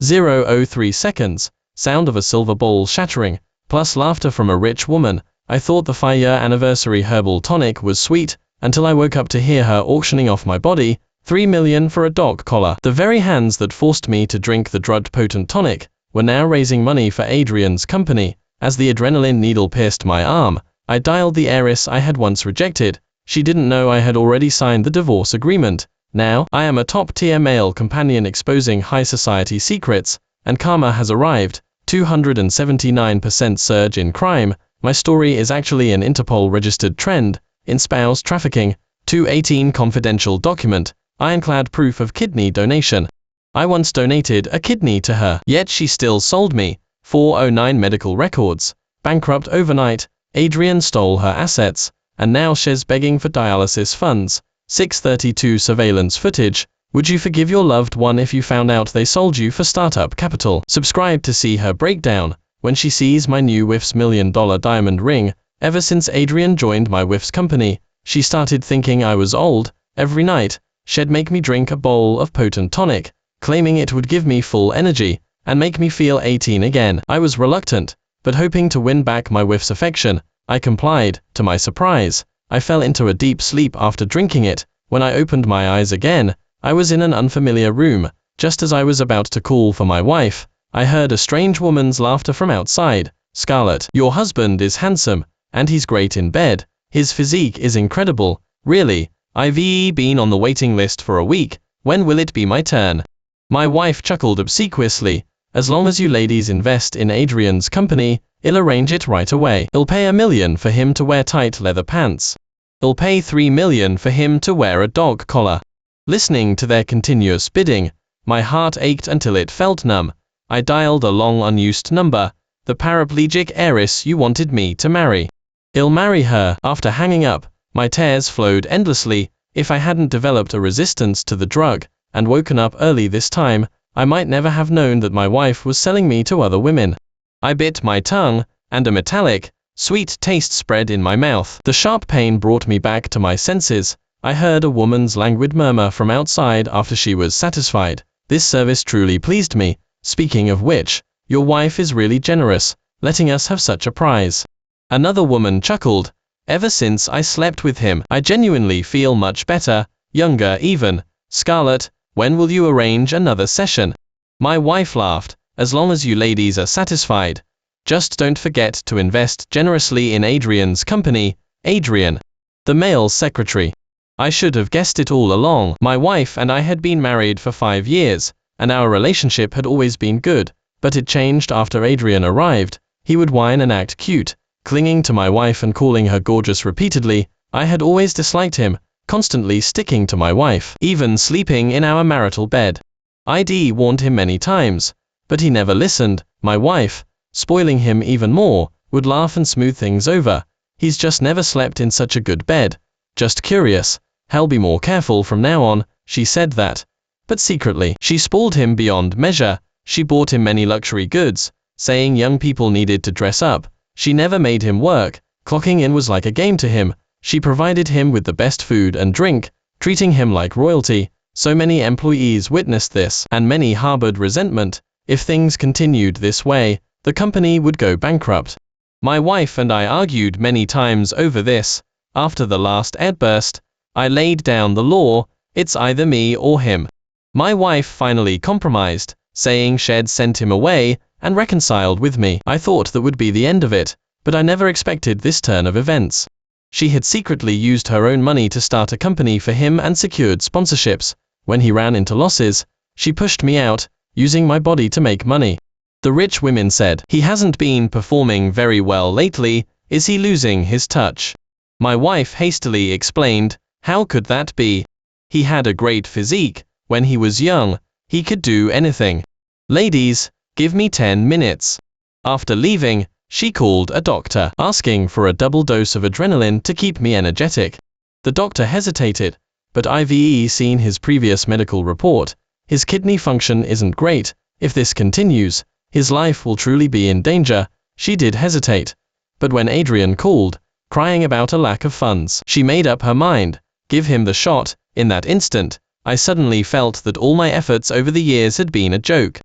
0:03 seconds, sound of a silver bowl shattering, plus laughter from a rich woman. I thought the 5-year anniversary herbal tonic was sweet, until I woke up to hear her auctioning off my body, $3 million for a dog collar. The very hands that forced me to drink the drugged potent tonic were now raising money for Adrian's company. As the adrenaline needle pierced my arm, I dialed the heiress I had once rejected. She didn't know I had already signed the divorce agreement. Now, I am a top-tier male companion exposing high society secrets, and karma has arrived. 279% surge in crime. My story is actually an Interpol-registered trend in spouse trafficking. 218 confidential document, ironclad proof of kidney donation. I once donated a kidney to her, yet she still sold me. 409 medical records. Bankrupt overnight, Adrian stole her assets, and now she's begging for dialysis funds. 632 surveillance footage. Would you forgive your loved one if you found out they sold you for startup capital? Subscribe to see her breakdown when she sees my new wife's $1 million diamond ring. Ever since Adrian joined my wife's company, she started thinking I was old. Every night, she'd make me drink a bowl of potent tonic, claiming it would give me full energy and make me feel 18 again. I was reluctant, but hoping to win back my wife's affection, I complied. To my surprise, I fell into a deep sleep after drinking it. When I opened my eyes again, I was in an unfamiliar room. Just as I was about to call for my wife, I heard a strange woman's laughter from outside. Scarlett, your husband is handsome, and he's great in bed. His physique is incredible. Really, I've been on the waiting list for a week. When will it be my turn? My wife chuckled obsequiously. As long as you ladies invest in Adrian's company, I'll arrange it right away. I'll pay $1 million for him to wear tight leather pants. I'll pay $3 million for him to wear a dog collar. Listening to their continuous bidding, my heart ached until it felt numb. I dialed a long unused number, the paraplegic heiress you wanted me to marry. I'll marry her. After hanging up, my tears flowed endlessly. If I hadn't developed a resistance to the drug and woken up early this time, I might never have known that my wife was selling me to other women. I bit my tongue, and a metallic, sweet taste spread in my mouth. The sharp pain brought me back to my senses. I heard a woman's languid murmur from outside after she was satisfied. This service truly pleased me. Speaking of which, your wife is really generous, letting us have such a prize. Another woman chuckled. Ever since I slept with him, I genuinely feel much better, younger even. Scarlett, when will you arrange another session? My wife laughed. As long as you ladies are satisfied. Just don't forget to invest generously in Adrian's company. Adrian, the male secretary. I should have guessed it all along. My wife and I had been married for 5 years, and our relationship had always been good, but it changed after Adrian arrived. He would whine and act cute, clinging to my wife and calling her gorgeous repeatedly. I had always disliked him, constantly sticking to my wife, even sleeping in our marital bed. I'd warned him many times, but he never listened. My wife, spoiling him even more, would laugh and smooth things over. He's just never slept in such a good bed. Just curious. I'll be more careful from now on. She said that. But secretly, she spoiled him beyond measure. She bought him many luxury goods, saying young people needed to dress up. She never made him work. Clocking in was like a game to him. She provided him with the best food and drink, treating him like royalty. So many employees witnessed this, and many harbored resentment. If things continued this way, the company would go bankrupt. My wife and I argued many times over this. After the last outburst, I laid down the law. It's either me or him. My wife finally compromised, saying she'd sent him away and reconciled with me. I thought that would be the end of it, but I never expected this turn of events. She had secretly used her own money to start a company for him and secured sponsorships. When he ran into losses, she pushed me out, using my body to make money. The rich women said, he hasn't been performing very well lately, is he losing his touch? My wife hastily explained, how could that be? He had a great physique. When he was young, he could do anything. Ladies, give me 10 minutes. After leaving, she called a doctor, asking for a double dose of adrenaline to keep me energetic. The doctor hesitated, but I've seen his previous medical report. His kidney function isn't great. If this continues, his life will truly be in danger. She did hesitate. But when Adrian called, crying about a lack of funds, she made up her mind. Give him the shot. In that instant, I suddenly felt that all my efforts over the years had been a joke.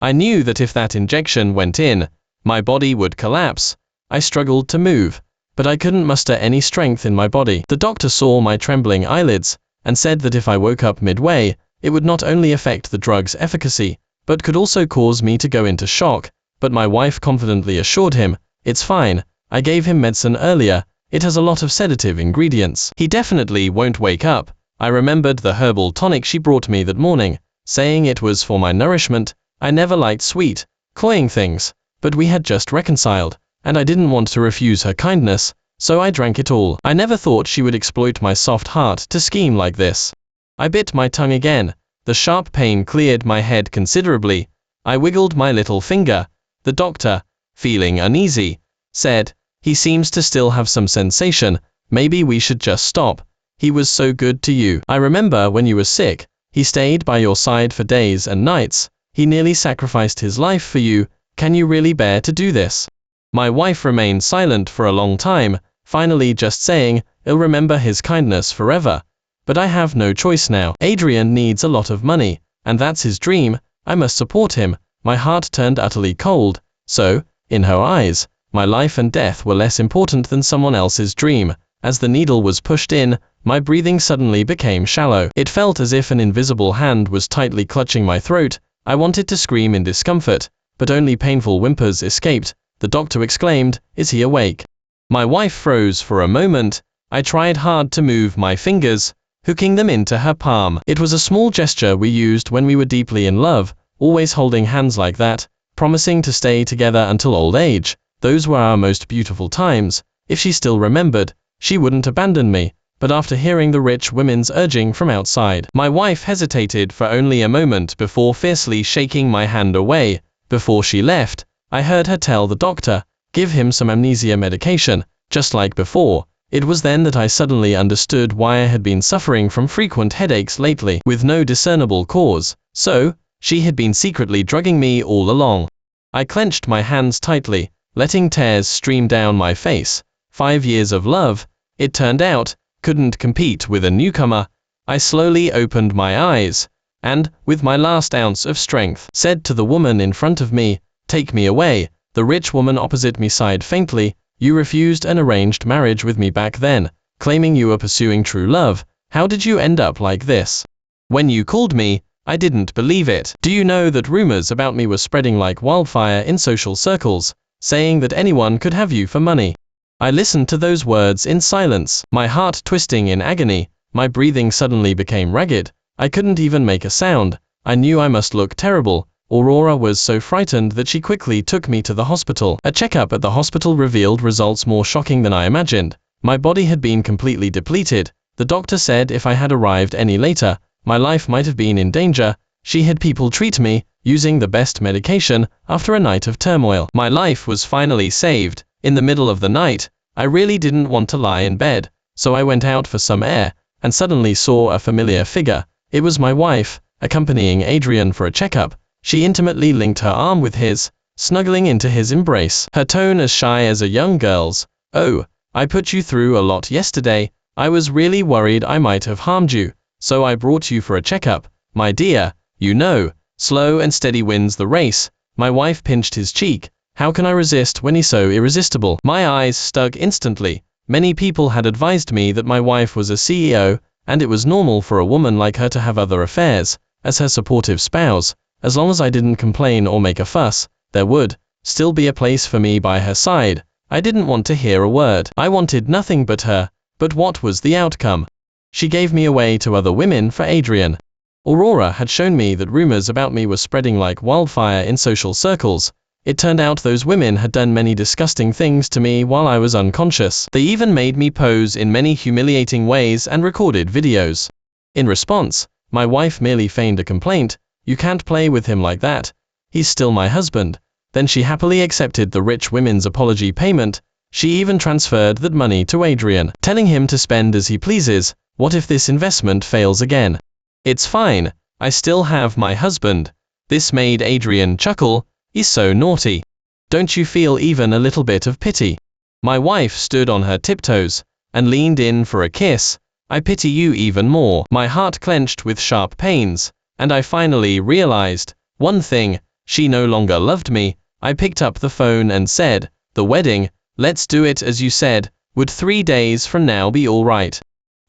I knew that if that injection went in, my body would collapse. I struggled to move, but I couldn't muster any strength in my body. The doctor saw my trembling eyelids, and said that if I woke up midway, it would not only affect the drug's efficacy, but could also cause me to go into shock. But my wife confidently assured him, "It's fine, I gave him medicine earlier, it has a lot of sedative ingredients. He definitely won't wake up." I remembered the herbal tonic she brought me that morning, saying it was for my nourishment. I never liked sweet, cloying things, but we had just reconciled, and I didn't want to refuse her kindness, so I drank it all. I never thought she would exploit my soft heart to scheme like this. I bit my tongue again. The sharp pain cleared my head considerably. I wiggled my little finger. The doctor, feeling uneasy, said, "He seems to still have some sensation, maybe we should just stop. He was so good to you. I remember when you were sick, he stayed by your side for days and nights. He nearly sacrificed his life for you. Can you really bear to do this?" My wife remained silent for a long time, finally just saying, "I'll remember his kindness forever. But I have no choice now. Adrian needs a lot of money, and that's his dream. I must support him." My heart turned utterly cold. So, in her eyes, my life and death were less important than someone else's dream. As the needle was pushed in, my breathing suddenly became shallow. It felt as if an invisible hand was tightly clutching my throat. I wanted to scream in discomfort, but only painful whimpers escaped. The doctor exclaimed, "Is he awake?" My wife froze for a moment. I tried hard to move my fingers, hooking them into her palm. It was a small gesture we used when we were deeply in love, always holding hands like that, promising to stay together until old age. Those were our most beautiful times. If she still remembered, she wouldn't abandon me. But after hearing the rich women's urging from outside, my wife hesitated for only a moment before fiercely shaking my hand away. Before she left, I heard her tell the doctor, "Give him some amnesia medication," just like before. It was then that I suddenly understood why I had been suffering from frequent headaches lately, with no discernible cause. So, she had been secretly drugging me all along. I clenched my hands tightly, letting tears stream down my face. 5 years of love, it turned out, couldn't compete with a newcomer. I slowly opened my eyes, and, with my last ounce of strength, said to the woman in front of me, "Take me away." The rich woman opposite me sighed faintly. "You refused an arranged marriage with me back then, claiming you were pursuing true love. How did you end up like this? When you called me, I didn't believe it. Do you know that rumors about me were spreading like wildfire in social circles, saying that anyone could have you for money?" I listened to those words in silence, my heart twisting in agony. My breathing suddenly became ragged. I couldn't even make a sound. I knew I must look terrible. Aurora was so frightened that she quickly took me to the hospital. A checkup at the hospital revealed results more shocking than I imagined. My body had been completely depleted. The doctor said if I had arrived any later, my life might have been in danger. She had people treat me, using the best medication, after a night of turmoil. My life was finally saved. In the middle of the night, I really didn't want to lie in bed, so I went out for some air, and suddenly saw a familiar figure. It was my wife, accompanying Adrian for a checkup. She intimately linked her arm with his, snuggling into his embrace, her tone as shy as a young girl's. "Oh, I put you through a lot yesterday. I was really worried I might have harmed you, so I brought you for a checkup. My dear, you know, slow and steady wins the race." My wife pinched his cheek. How can I resist when he's so irresistible? My eyes stuck instantly. Many people had advised me that my wife was a CEO, and it was normal for a woman like her to have other affairs. As her supportive spouse, as long as I didn't complain or make a fuss, there would still be a place for me by her side. I didn't want to hear a word. I wanted nothing but her. But what was the outcome? She gave me away to other women for Adrian. Aurora had shown me that rumors about me were spreading like wildfire in social circles. It turned out those women had done many disgusting things to me while I was unconscious. They even made me pose in many humiliating ways and recorded videos. In response, my wife merely feigned a complaint. "You can't play with him like that. He's still my husband." Then she happily accepted the rich women's apology payment. She even transferred that money to Adrian, telling him to spend as he pleases. What if this investment fails again? "It's fine. I still have my husband." This made Adrian chuckle. "He's so naughty. Don't you feel even a little bit of pity?" My wife stood on her tiptoes and leaned in for a kiss. "I pity you even more." My heart clenched with sharp pains, and I finally realized one thing: She no longer loved me. I picked up the phone and said, "The wedding, let's do it as you said. Would 3 days from now be all right?"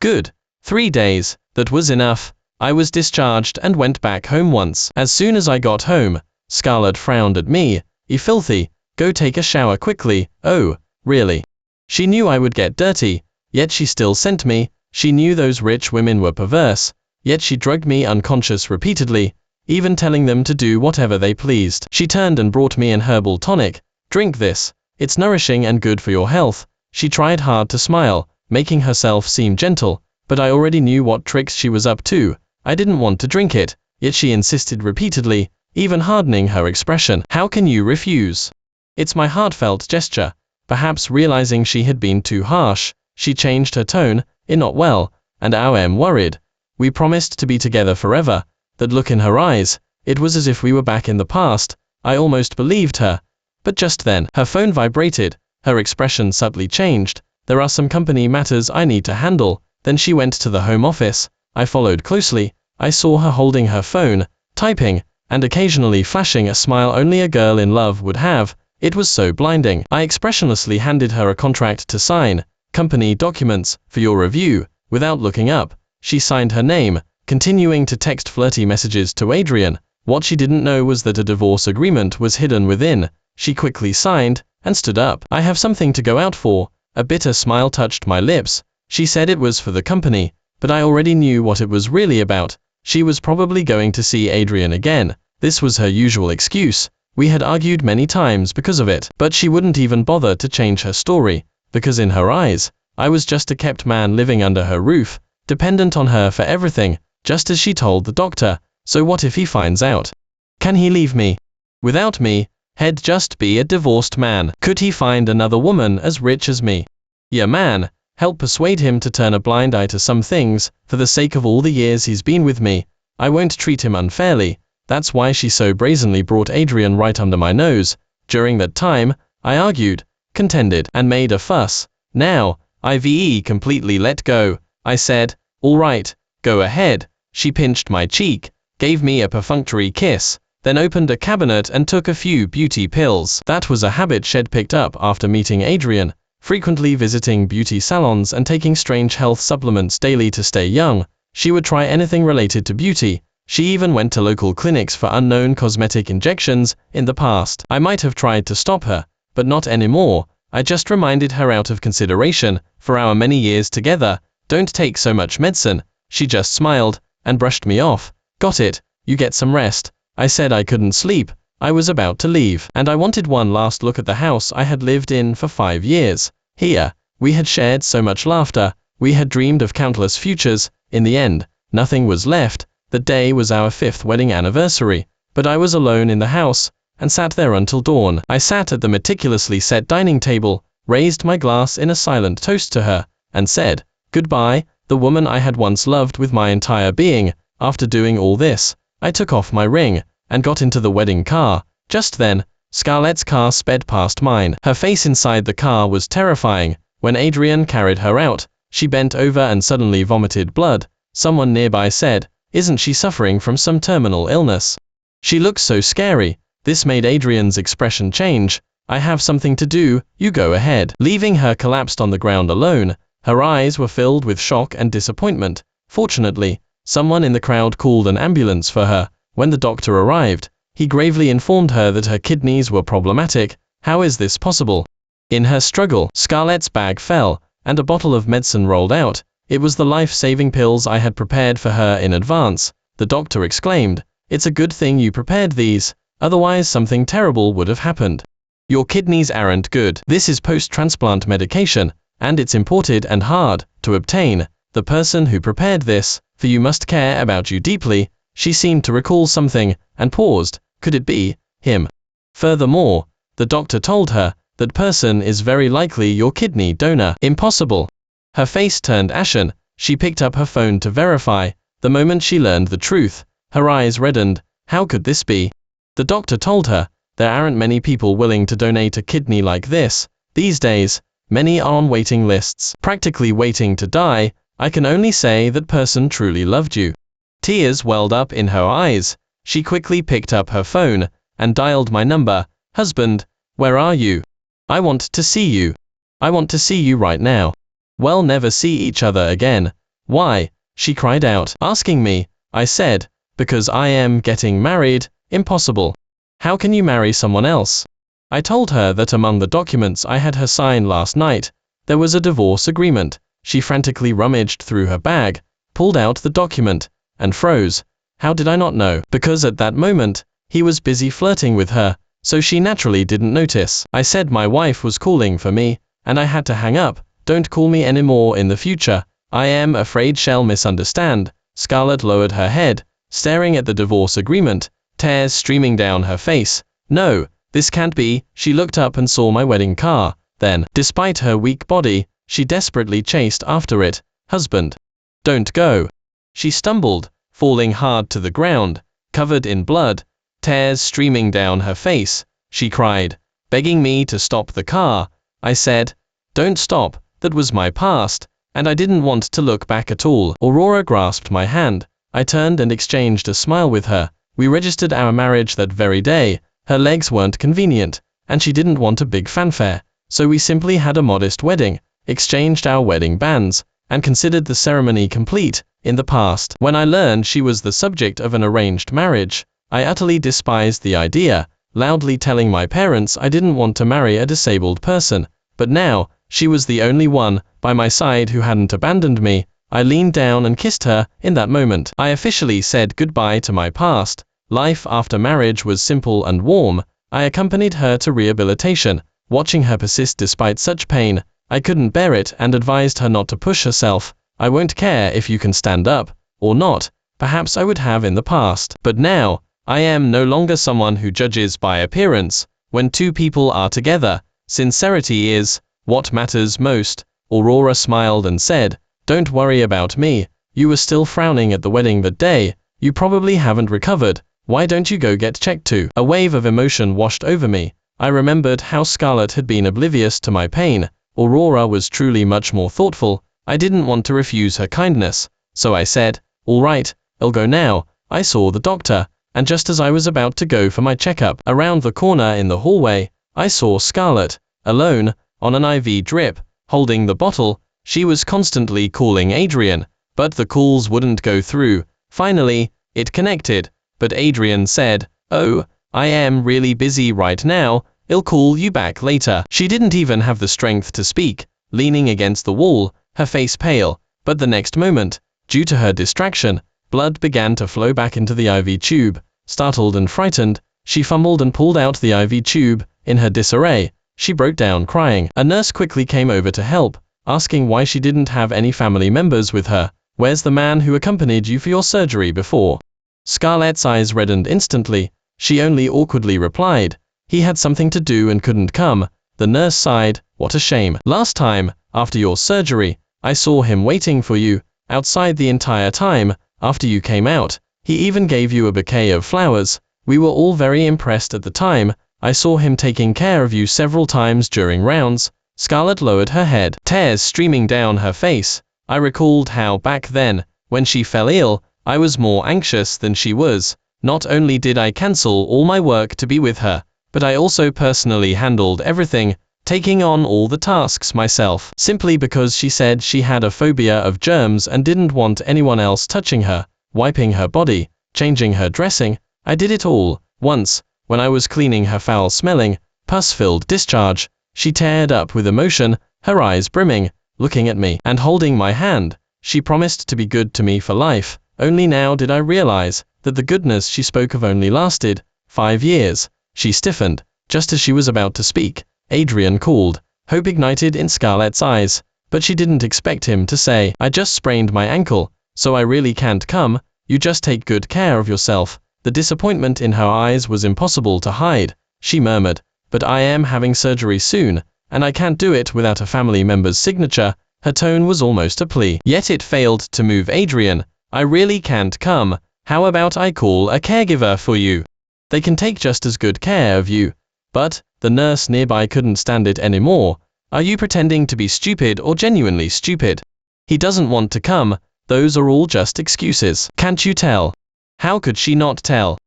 Good. 3 days, that was enough. I was discharged and went back home once. As soon as I got home, Scarlett frowned at me. "You filthy, go take a shower quickly." Oh, really? She knew I would get dirty, yet she still sent me. She knew those rich women were perverse, yet she drugged me unconscious repeatedly, even telling them to do whatever they pleased. She turned and brought me an herbal tonic. "Drink this. It's nourishing and good for your health." She tried hard to smile, making herself seem gentle, but I already knew what tricks she was up to. I didn't want to drink it, yet she insisted repeatedly, even hardening her expression. "How can you refuse?" It's my heartfelt gesture. Perhaps realizing she had been too harsh, she changed her tone. "Not well, and I am worried. We promised to be together forever." That look in her eyes, it was as if we were back in the past. I almost believed her. But just then, her phone vibrated. Her expression subtly changed. "There are some company matters I need to handle." Then she went to the home office. I followed closely. I saw her holding her phone, typing, and occasionally flashing a smile only a girl in love would have. It was so blinding. I expressionlessly handed her a contract to sign. "Company documents, for your review." Without looking up, she signed her name, continuing to text flirty messages to Adrian. What she didn't know was that a divorce agreement was hidden within. She quickly signed, and stood up. "I have something to go out for." A bitter smile touched my lips. She said it was for the company, but I already knew what it was really about. She was probably going to see Adrian again. This was her usual excuse. We had argued many times because of it, but she wouldn't even bother to change her story, because in her eyes, I was just a kept man living under her roof, dependent on her for everything, just as she told the doctor. So what if he finds out? Can he leave me? Without me, he'd just be a divorced man. Could he find another woman as rich as me? Yeah, man, help persuade him to turn a blind eye to some things, for the sake of all the years he's been with me. I won't treat him unfairly. That's why she so brazenly brought Adrian right under my nose. During that time, I argued, contended, and made a fuss. Now, Ive completely let go. I said, "All right, go ahead." She pinched my cheek, gave me a perfunctory kiss, then opened a cabinet and took a few beauty pills. That was a habit she'd picked up after meeting Adrian, frequently visiting beauty salons and taking strange health supplements daily to stay young. She would try anything related to beauty. She even went to local clinics for unknown cosmetic injections in the past. I might have tried to stop her, but not anymore. I just reminded her out of consideration for our many years together. "Don't take so much medicine." She just smiled and brushed me off. "Got it, you get some rest." I said I couldn't sleep. I was about to leave, and I wanted one last look at the house I had lived in for 5 years. Here, we had shared so much laughter, we had dreamed of countless futures. In the end, nothing was left. The day was our 5th wedding anniversary, but I was alone in the house, and sat there until dawn. I sat at the meticulously set dining table, raised my glass in a silent toast to her, and said, "Goodbye, the woman I had once loved with my entire being." After doing all this, I took off my ring, and got into the wedding car. Just then, Scarlett's car sped past mine. Her face inside the car was terrifying. When Adrian carried her out, she bent over and suddenly vomited blood. Someone nearby said, "Isn't she suffering from some terminal illness? She looks so scary." This made Adrian's expression change. "I have something to do, you go ahead." Leaving her collapsed on the ground alone, her eyes were filled with shock and disappointment. Fortunately, someone in the crowd called an ambulance for her. When the doctor arrived, he gravely informed her that her kidneys were problematic. How is this possible? In her struggle, Scarlett's bag fell, and a bottle of medicine rolled out. It was the life-saving pills I had prepared for her in advance. The doctor exclaimed, "It's a good thing you prepared these, otherwise something terrible would have happened. Your kidneys aren't good. This is post-transplant medication, and it's imported and hard to obtain. The person who prepared this, for you must care about you deeply." She seemed to recall something, and paused. Could it be him? Furthermore, the doctor told her, "That person is very likely your kidney donor." Impossible. Her face turned ashen. She picked up her phone to verify. The moment she learned the truth, her eyes reddened. How could this be? The doctor told her, "There aren't many people willing to donate a kidney like this. These days, many are on waiting lists, practically waiting to die. I can only say that person truly loved you." Tears welled up in her eyes. She quickly picked up her phone, and dialed my number. "Husband, where are you? I want to see you. I want to see you right now." "We'll never see each other again." "Why?" she cried out. "Asking me," I said. "Because I am getting married." "Impossible. How can you marry someone else?" I told her that among the documents I had her sign last night, there was a divorce agreement. She frantically rummaged through her bag, pulled out the document, and froze. How did I not know? Because at that moment, he was busy flirting with her, so she naturally didn't notice. I said my wife was calling for me, and I had to hang up. "Don't call me anymore in the future. I am afraid she'll misunderstand." Scarlett lowered her head, staring at the divorce agreement, tears streaming down her face. "No, this can't be." She looked up and saw my wedding car. Then, despite her weak body, she desperately chased after it. "Husband, don't go." She stumbled, falling hard to the ground, covered in blood, tears streaming down her face. She cried, begging me to stop the car. I said, "Don't stop, that was my past," and I didn't want to look back at all. Aurora grasped my hand. I turned and exchanged a smile with her. We registered our marriage that very day. Her legs weren't convenient, and she didn't want a big fanfare, so we simply had a modest wedding, exchanged our wedding bands, and considered the ceremony complete. In the past, when I learned she was the subject of an arranged marriage, I utterly despised the idea, loudly telling my parents I didn't want to marry a disabled person. But now, she was the only one by my side who hadn't abandoned me. I leaned down and kissed her. In that moment, I officially said goodbye to my past. Life after marriage was simple and warm. I accompanied her to rehabilitation, watching her persist despite such pain. I couldn't bear it and advised her not to push herself. "I won't care if you can stand up, or not." Perhaps I would have in the past. But now, I am no longer someone who judges by appearance. When two people are together, sincerity is what matters most. Aurora smiled and said, "Don't worry about me. You were still frowning at the wedding that day. You probably haven't recovered. Why don't you go get checked too?" A wave of emotion washed over me. I remembered how Scarlett had been oblivious to my pain. Aurora was truly much more thoughtful. I didn't want to refuse her kindness, so I said, "All right, I'll go now." I saw the doctor, and just as I was about to go for my checkup, around the corner in the hallway, I saw Scarlett, alone, on an IV drip, holding the bottle. She was constantly calling Adrian, but the calls wouldn't go through. Finally, it connected, but Adrian said, "Oh, I am really busy right now, I'll call you back later." She didn't even have the strength to speak, leaning against the wall, her face pale, but the next moment, due to her distraction, blood began to flow back into the IV tube. Startled and frightened, she fumbled and pulled out the IV tube. In her disarray, she broke down crying. A nurse quickly came over to help, asking why she didn't have any family members with her. "Where's the man who accompanied you for your surgery before?" Scarlett's eyes reddened instantly. She only awkwardly replied, "He had something to do and couldn't come." The nurse sighed, "What a shame. Last time, after your surgery, I saw him waiting for you, outside the entire time. After you came out, he even gave you a bouquet of flowers. We were all very impressed at the time. I saw him taking care of you several times during rounds." Scarlett lowered her head, tears streaming down her face. I recalled how back then, when she fell ill, I was more anxious than she was. Not only did I cancel all my work to be with her, but I also personally handled everything, taking on all the tasks myself, simply because she said she had a phobia of germs and didn't want anyone else touching her, wiping her body, changing her dressing. I did it all. Once, when I was cleaning her foul-smelling, pus-filled discharge, she teared up with emotion, her eyes brimming, looking at me and holding my hand. She promised to be good to me for life. Only now did I realize that the goodness she spoke of only lasted 5 years. She stiffened, just as she was about to speak. Adrian called. Hope ignited in Scarlett's eyes, but she didn't expect him to say, "I just sprained my ankle, so I really can't come. You just take good care of yourself." The disappointment in her eyes was impossible to hide. She murmured, "But I am having surgery soon, and I can't do it without a family member's signature." Her tone was almost a plea. Yet it failed to move Adrian. "I really can't come. How about I call a caregiver for you? They can take just as good care of you." But the nurse nearby couldn't stand it anymore. "Are you pretending to be stupid or genuinely stupid? He doesn't want to come. Those are all just excuses. Can't you tell?" How could she not tell?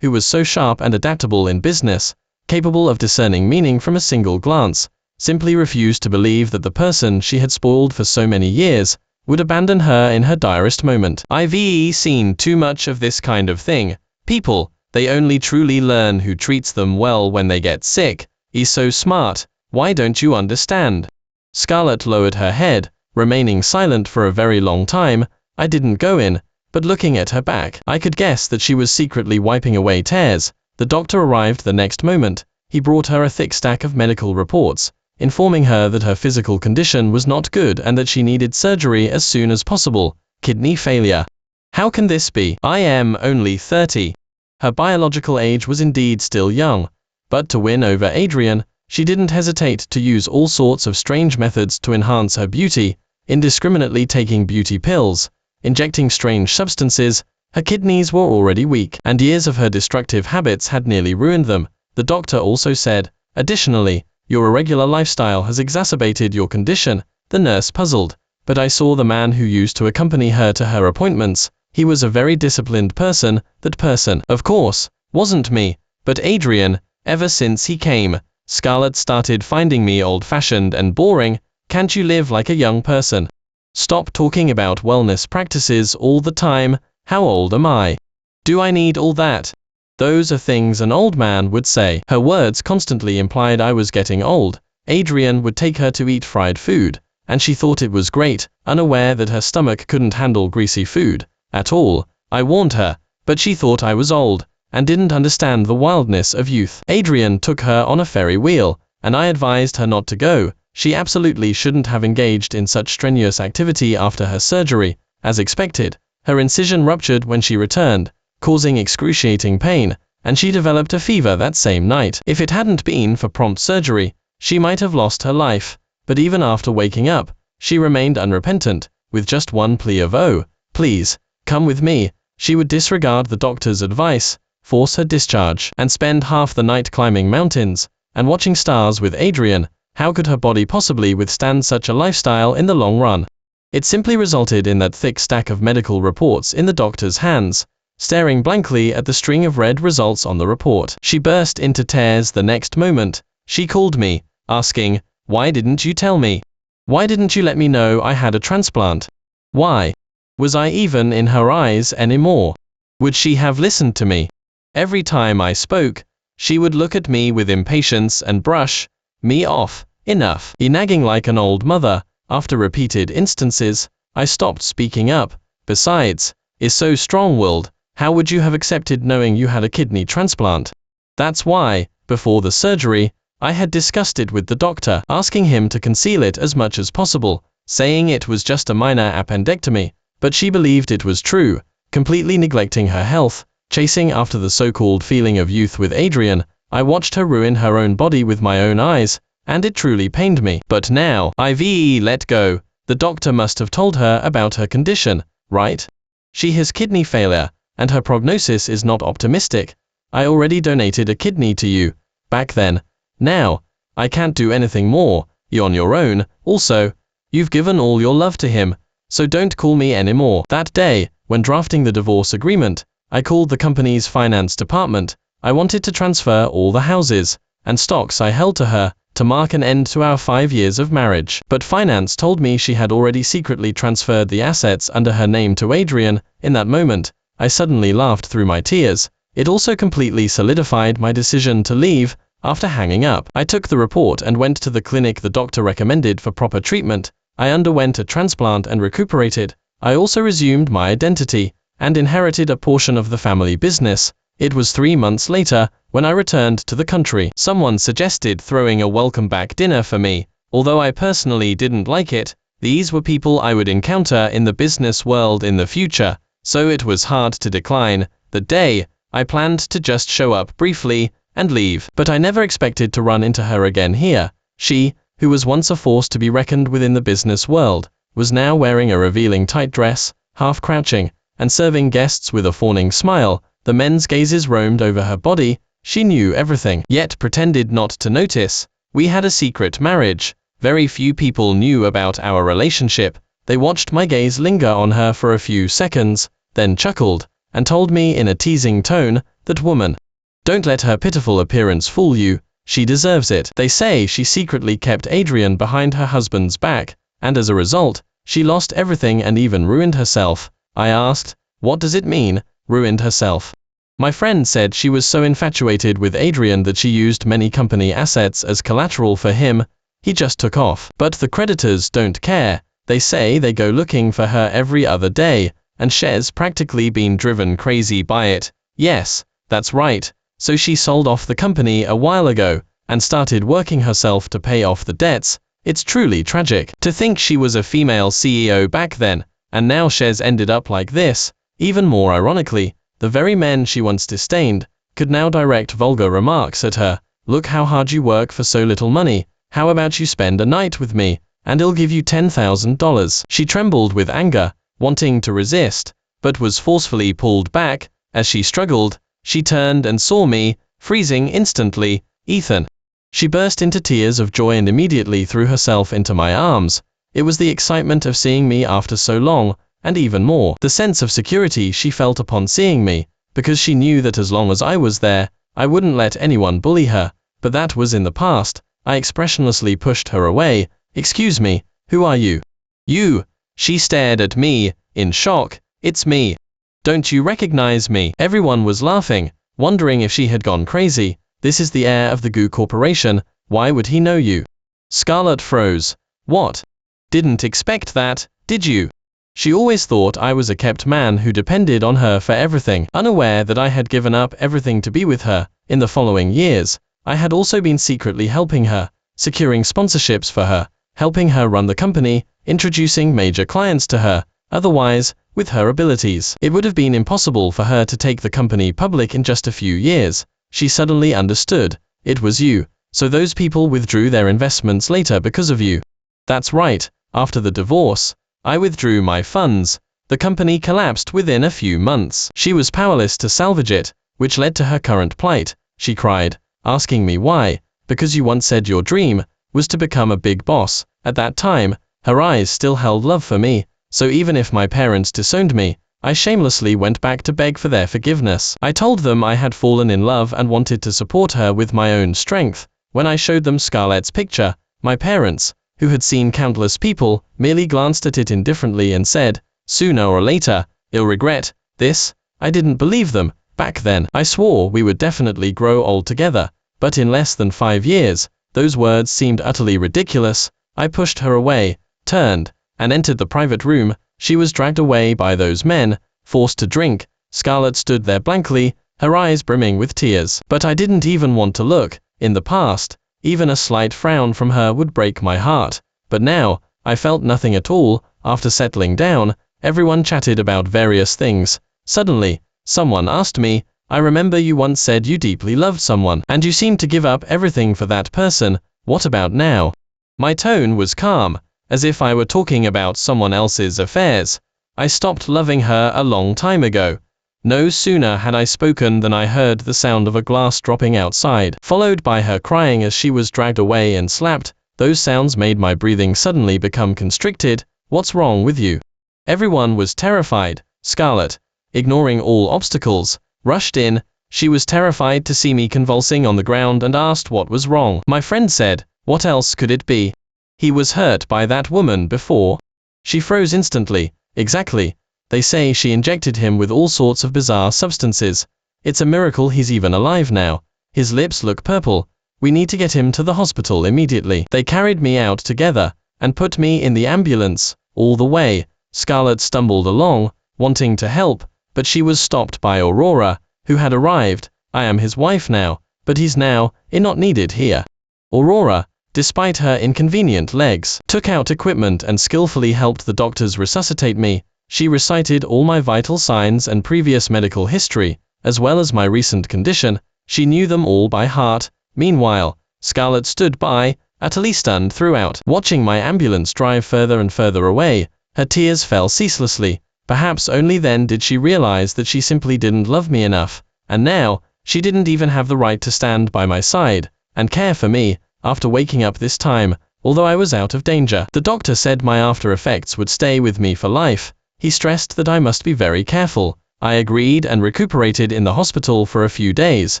who was so sharp and adaptable in business, capable of discerning meaning from a single glance, simply refused to believe that the person she had spoiled for so many years would abandon her in her direst moment. I've seen too much of this kind of thing. People, they only truly learn who treats them well when they get sick. He's so smart, why don't you understand? Scarlett lowered her head, remaining silent for a very long time. I didn't go in, but looking at her back, I could guess that she was secretly wiping away tears. The doctor arrived the next moment. He brought her a thick stack of medical reports, informing her that her physical condition was not good and that she needed surgery as soon as possible. Kidney failure. How can this be? I am only 30. Her biological age was indeed still young, but to win over Adrian, she didn't hesitate to use all sorts of strange methods to enhance her beauty, indiscriminately taking beauty pills, injecting strange substances. Her kidneys were already weak, and years of her destructive habits had nearly ruined them. The doctor also said, additionally, your irregular lifestyle has exacerbated your condition. The nurse puzzled, but I saw the man who used to accompany her to her appointments. He was a very disciplined person. That person, of course, wasn't me, but Adrian. Ever since he came, Scarlett started finding me old-fashioned and boring. Can't you live like a young person? Stop talking about wellness practices all the time. How old am I? Do I need all that? Those are things an old man would say. Her words constantly implied I was getting old. Adrian would take her to eat fried food, and she thought it was great, unaware that her stomach couldn't handle greasy food at all. I warned her, but she thought I was old, and didn't understand the wildness of youth. Adrian took her on a ferry wheel, and I advised her not to go. She absolutely shouldn't have engaged in such strenuous activity after her surgery. As expected, her incision ruptured when she returned, causing excruciating pain, and she developed a fever that same night. If it hadn't been for prompt surgery, she might have lost her life, but even after waking up, she remained unrepentant, with just one plea of, "Oh, please, come with me." She would disregard the doctor's advice, force her discharge, and spend half the night climbing mountains and watching stars with Adrian. How could her body possibly withstand such a lifestyle in the long run? It simply resulted in that thick stack of medical reports in the doctor's hands. Staring blankly at the string of red results on the report, she burst into tears the next moment. She called me, asking, "Why didn't you tell me? Why didn't you let me know I had a transplant? Why? Was I even in her eyes anymore? Would she have listened to me?" Every time I spoke, she would look at me with impatience and brush me off. Enough. Nagging like an old mother. After repeated instances, I stopped speaking up. Besides, is so strong-willed. How would you have accepted knowing you had a kidney transplant? That's why, before the surgery, I had discussed it with the doctor, asking him to conceal it as much as possible, saying it was just a minor appendectomy, but she believed it was true, completely neglecting her health, chasing after the so-called feeling of youth with Adrian. I watched her ruin her own body with my own eyes, and it truly pained me. But now, I've let go. The doctor must have told her about her condition, right? She has kidney failure, and her prognosis is not optimistic. I already donated a kidney to you back then. Now, I can't do anything more. You're on your own. Also, you've given all your love to him, so don't call me anymore. That day, when drafting the divorce agreement, I called the company's finance department. I wanted to transfer all the houses and stocks I held to her, to mark an end to our 5 years of marriage. But finance told me she had already secretly transferred the assets under her name to Adrian. In that moment, I suddenly laughed through my tears. It also completely solidified my decision to leave. After hanging up, I took the report and went to the clinic the doctor recommended for proper treatment. I underwent a transplant and recuperated. I also resumed my identity and inherited a portion of the family business. It was 3 months later, when I returned to the country. Someone suggested throwing a welcome-back dinner for me, although I personally didn't like it. These were people I would encounter in the business world in the future, so it was hard to decline. That day, I planned to just show up briefly and leave. But I never expected to run into her again here. She, who was once a force to be reckoned with in the business world, was now wearing a revealing tight dress, half crouching, and serving guests with a fawning smile. The men's gazes roamed over her body. She knew everything, yet pretended not to notice. We had a secret marriage. Very few people knew about our relationship. They watched my gaze linger on her for a few seconds, then chuckled. and told me in a teasing tone, "That woman. Don't let her pitiful appearance fool you, she deserves it." They say she secretly kept Adrian behind her husband's back, and as a result, she lost everything and even ruined herself. I asked, "What does it mean, ruined herself?" My friend said she was so infatuated with Adrian that she used many company assets as collateral for him. He just took off. But the creditors don't care. They say they go looking for her every other day, and she's practically been driven crazy by it. Yes, that's right. So she sold off the company a while ago, and started working herself to pay off the debts. It's truly tragic. To think she was a female CEO back then, and now she's ended up like this. Even more ironically, the very men she once disdained, could now direct vulgar remarks at her. "Look how hard you work for so little money. How about you spend a night with me, and I'll give you $10,000. She trembled with anger, wanting to resist, but was forcefully pulled back. As she struggled, she turned and saw me, freezing instantly. "Ethan." She burst into tears of joy and immediately threw herself into my arms. It was the excitement of seeing me after so long, and even more, the sense of security she felt upon seeing me, because she knew that as long as I was there, I wouldn't let anyone bully her. But that was in the past. I expressionlessly pushed her away. "Excuse me, who are you?" "You." She stared at me, in shock. "It's me. Don't you recognize me?" Everyone was laughing, wondering if she had gone crazy. "This is the heir of the Goo Corporation. Why would he know you?" Scarlett froze. "What? Didn't expect that, did you?" She always thought I was a kept man who depended on her for everything. Unaware that I had given up everything to be with her, in the following years, I had also been secretly helping her, securing sponsorships for her, helping her run the company, introducing major clients to her. Otherwise, with her abilities, it would have been impossible for her to take the company public in just a few years. She suddenly understood. "It was you. So those people withdrew their investments later because of you." "That's right. After the divorce, I withdrew my funds. The company collapsed within a few months. She was powerless to salvage it, which led to her current plight." She cried, asking me why. "Because you once said your dream was to become a big boss." At that time, her eyes still held love for me, so even if my parents disowned me, I shamelessly went back to beg for their forgiveness. I told them I had fallen in love and wanted to support her with my own strength. When I showed them Scarlett's picture, my parents, who had seen countless people, merely glanced at it indifferently and said, "Sooner or later, you'll regret this." I didn't believe them. Back then, I swore we would definitely grow old together, but in less than 5 years, those words seemed utterly ridiculous. I pushed her away, turned, and entered the private room. She was dragged away by those men, forced to drink. Scarlett stood there blankly, her eyes brimming with tears. But I didn't even want to look. In the past, even a slight frown from her would break my heart. But now, I felt nothing at all. After settling down, everyone chatted about various things. Suddenly, someone asked me, "I remember you once said you deeply loved someone, and you seemed to give up everything for that person. What about now?" My tone was calm, as if I were talking about someone else's affairs. "I stopped loving her a long time ago." No sooner had I spoken than I heard the sound of a glass dropping outside, followed by her crying as she was dragged away and slapped. Those sounds made my breathing suddenly become constricted. "What's wrong with you?" Everyone was terrified. Scarlett, ignoring all obstacles, rushed in. She was terrified to see me convulsing on the ground and asked what was wrong. My friend said, "What else could it be? He was hurt by that woman before." She froze instantly. "Exactly. They say she injected him with all sorts of bizarre substances. It's a miracle he's even alive now. His lips look purple. We need to get him to the hospital immediately." They carried me out together, and put me in the ambulance. All the way, Scarlett stumbled along, wanting to help, but she was stopped by Aurora, who had arrived. "I am his wife now, but he's now not needed here." Aurora, despite her inconvenient legs, took out equipment and skillfully helped the doctors resuscitate me. She recited all my vital signs and previous medical history, as well as my recent condition. She knew them all by heart. Meanwhile, Scarlett stood by, utterly stunned throughout, watching my ambulance drive further and further away. Her tears fell ceaselessly. Perhaps only then did she realize that she simply didn't love me enough, and now, she didn't even have the right to stand by my side and care for me. After waking up this time, although I was out of danger, the doctor said my after effects would stay with me for life. He stressed that I must be very careful, I agreed and recuperated in the hospital for a few days.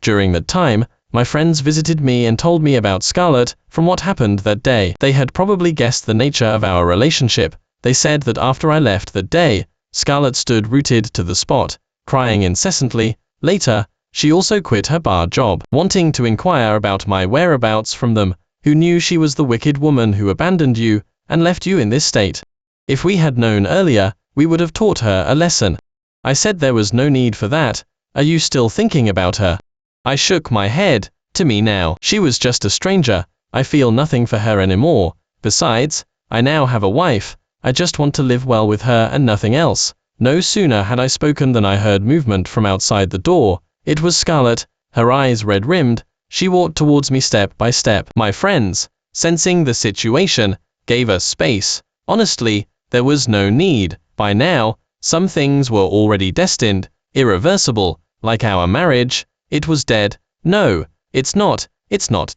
During that time, my friends visited me and told me about Scarlett. From what happened that day, they had probably guessed the nature of our relationship. They said that after I left that day, Scarlett stood rooted to the spot, crying incessantly. Later, she also quit her bar job, wanting to inquire about my whereabouts from them, who knew she was the wicked woman who abandoned you and left you in this state. If we had known earlier, we would have taught her a lesson. I said there was no need for that. Are you still thinking about her? I shook my head. To me now, she was just a stranger. I feel nothing for her anymore. Besides, I now have a wife. I just want to live well with her and nothing else. No sooner had I spoken than I heard movement from outside the door. It was Scarlett, her eyes red-rimmed. She walked towards me step by step. My friends, sensing the situation, gave us space. Honestly, there was no need. By now, some things were already destined, irreversible, like our marriage. It was dead. No, it's not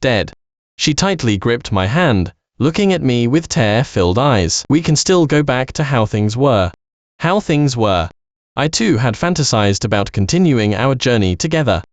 dead. She tightly gripped my hand, looking at me with tear-filled eyes. We can still go back to how things were. How things were. I too had fantasized about continuing our journey together.